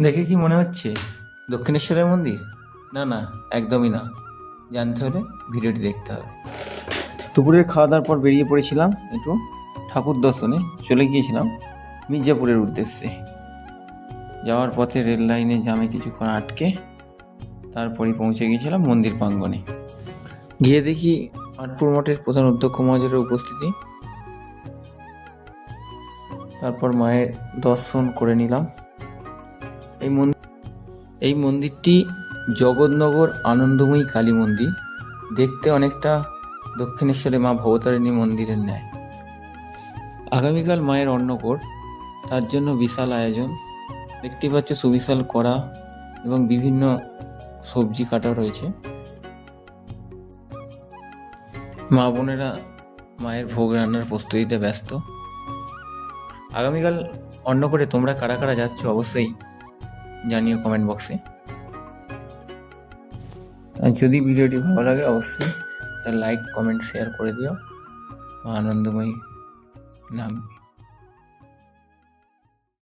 দেখে কি মনে হচ্ছে দক্ষিণেশ্বরের মন্দির? না না, একদমই না। জানতে হলে ভিডিওটি দেখতে হবে। দুপুরের খাওয়া দাওয়ার পর বেরিয়ে পড়েছিলাম একটু ঠাকুর দর্শনে। চলে গিয়েছিলাম মির্জাপুরের উদ্দেশ্যে। যাওয়ার পথে রেল লাইনে জামে কিছুক্ষণ আটকে তারপরেই পৌঁছে গিয়েছিলাম মন্দির প্রাঙ্গণে। গিয়ে দেখি আটপুর মঠের প্রধান অধ্যক্ষ মহাজনের উপস্থিতি। তারপর মায়ের দর্শন করে নিলাম। এই মন্দিরটি জগৎনগর আনন্দময়ী কালী মন্দির। দেখতে অনেকটা দক্ষিণেশ্বরে মা ভবতারিণী মন্দিরের ন্যায়। আগামীকাল মায়ের অন্নকূট, তার জন্য বিশাল আয়োজন। দেখতে পাচ্ছ সুবিশাল কড়া এবং বিভিন্ন সবজি কাটা রয়েছে। মা বোনেরা মায়ের ভোগ রান্নার প্রস্তুতিতে ব্যস্ত। আগামীকাল অন্নকূটে তোমরা কারা কারা যাচ্ছ অবশ্যই জানিও কমেন্ট বক্সে। আর যদি ভিডিওটি ভালো লাগে অবশ্যই একটা লাইক কমেন্ট শেয়ার করে দিও। আনন্দময়ী নাম